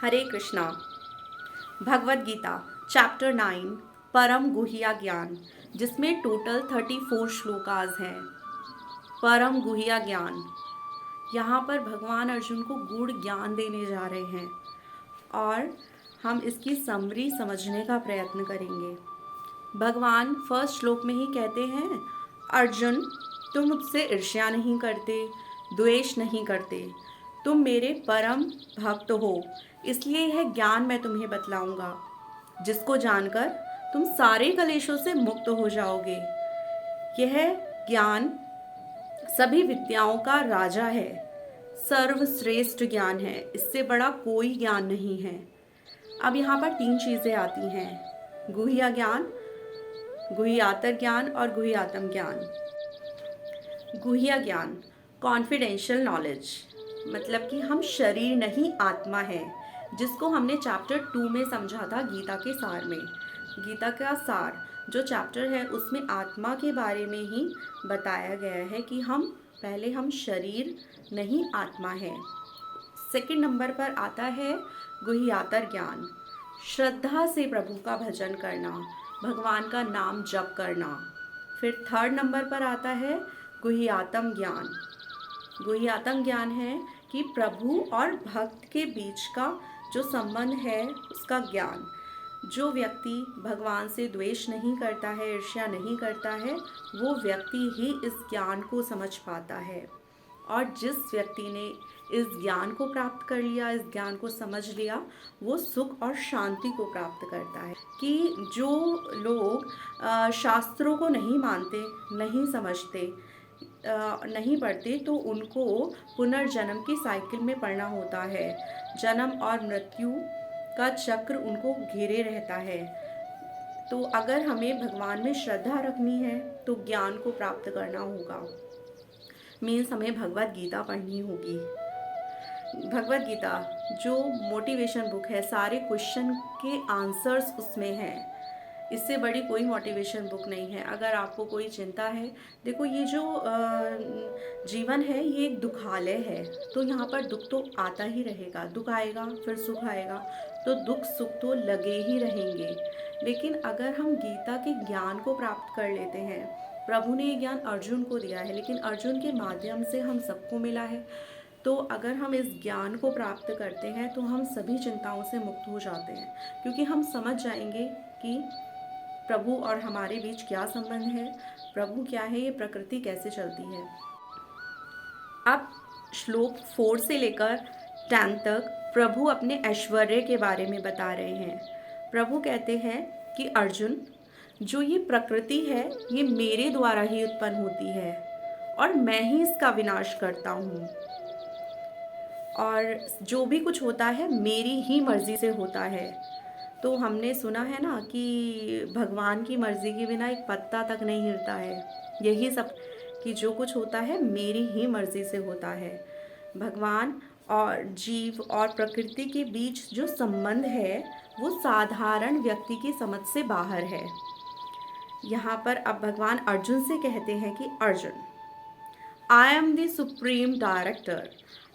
हरे Krishna. Bhagavad Gita chapter 9 परम गुह्या ज्ञान, जिसमें टोटल 34 श्लोकाज हैं। परम गुह्या ज्ञान, यहाँ पर भगवान अर्जुन को गूढ़ ज्ञान देने जा रहे हैं और हम इसकी समरी समझने का प्रयत्न करेंगे। भगवान फर्स्ट श्लोक में ही कहते हैं, अर्जुन तुम मुझसे ईर्ष्या नहीं करते, द्वेष नहीं करते, तुम मेरे परम भक्त हो, इसलिए यह ज्ञान मैं तुम्हें बतलाऊंगा जिसको जानकर तुम सारे कलेशों से मुक्त हो जाओगे। यह ज्ञान सभी विद्याओं का राजा है, सर्वश्रेष्ठ ज्ञान है, इससे बड़ा कोई ज्ञान नहीं है। अब यहाँ पर 3 चीज़ें आती हैं, गुह्य ज्ञान, गुह्यातर ज्ञान और गुह्यात्म ज्ञान। गुह्य ज्ञान कॉन्फिडेंशियल नॉलेज, मतलब कि हम शरीर नहीं आत्मा है, जिसको हमने चैप्टर 2 में समझा था गीता के सार में। गीता का सार जो चैप्टर है उसमें आत्मा के बारे में ही बताया गया है कि हम शरीर नहीं आत्मा है। सेकंड नंबर पर आता है गुह्यातर ज्ञान, श्रद्धा से प्रभु का भजन करना, भगवान का नाम जप करना। फिर थर्ड नंबर पर आता है गुह्यात्म ज्ञान। गुह्यात्म ज्ञान है कि प्रभु और भक्त के बीच का जो संबंध है उसका ज्ञान। जो व्यक्ति भगवान से द्वेष नहीं करता है, ईर्ष्या नहीं करता है, वो व्यक्ति ही इस ज्ञान को समझ पाता है। और जिस व्यक्ति ने इस ज्ञान को प्राप्त कर लिया, इस ज्ञान को समझ लिया, वो सुख और शांति को प्राप्त करता है। कि जो लोग शास्त्रों को नहीं मानते, नहीं समझते, नहीं पढ़ते, तो उनको पुनर्जन्म की साइकिल में पड़ना होता है। जन्म और मृत्यु का चक्र उनको घेरे रहता है। तो अगर हमें भगवान में श्रद्धा रखनी है तो ज्ञान को प्राप्त करना होगा, मीन्स हमें भगवद गीता पढ़नी होगी। भगवद गीता जो मोटिवेशन बुक है, सारे क्वेश्चन के आंसर्स उसमें हैं। इससे बड़ी कोई मोटिवेशन बुक नहीं है। अगर आपको कोई चिंता है, देखो ये जो जीवन है ये एक दुखालय है, तो यहाँ पर दुख तो आता ही रहेगा, दुख आएगा फिर सुख आएगा, तो दुख सुख तो लगे ही रहेंगे। लेकिन अगर हम गीता के ज्ञान को प्राप्त कर लेते हैं, प्रभु ने ये ज्ञान अर्जुन को दिया है, लेकिन अर्जुन के माध्यम से हम सबको मिला है, तो अगर हम इस ज्ञान को प्राप्त करते हैं तो हम सभी चिंताओं से मुक्त हो जाते हैं, क्योंकि हम समझ जाएंगे कि प्रभु और हमारे बीच क्या संबंध है, प्रभु क्या है, ये प्रकृति कैसे चलती है। अब श्लोक 4 से लेकर 10 तक प्रभु अपने ऐश्वर्य के बारे में बता रहे हैं। प्रभु कहते हैं कि अर्जुन, जो ये प्रकृति है ये मेरे द्वारा ही उत्पन्न होती है और मैं ही इसका विनाश करता हूँ, और जो भी कुछ होता है मेरी ही मर्जी से होता है। तो हमने सुना है ना कि भगवान की मर्जी के बिना एक पत्ता तक नहीं हिलता है। यही सब कि जो कुछ होता है मेरी ही मर्जी से होता है। भगवान और जीव और प्रकृति के बीच जो संबंध है वो साधारण व्यक्ति की समझ से बाहर है। यहाँ पर अब भगवान अर्जुन से कहते हैं कि Arjun, I am the supreme director,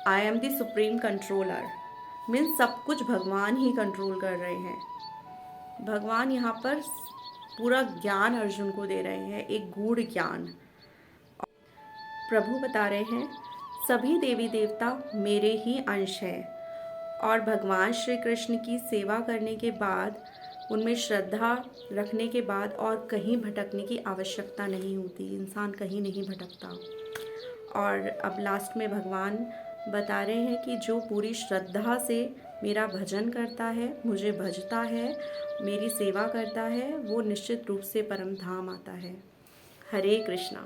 I am the supreme controller. Means सब कुछ भगवान ही कंट्रोल कर रहे हैं। भगवान यहाँ पर पूरा ज्ञान अर्जुन को दे रहे हैं, एक गूढ़ ज्ञान। प्रभु बता रहे हैं सभी देवी देवता मेरे ही अंश हैं, और भगवान श्री कृष्ण की सेवा करने के बाद, उनमें श्रद्धा रखने के बाद और कहीं भटकने की आवश्यकता नहीं होती, इंसान कहीं नहीं भटकता। और अब लास्ट में भगवान बता रहे हैं कि जो पूरी श्रद्धा से मेरा भजन करता है, मुझे भजता है, मेरी सेवा करता है, वो निश्चित रूप से परम धाम आता है। हरे कृष्णा।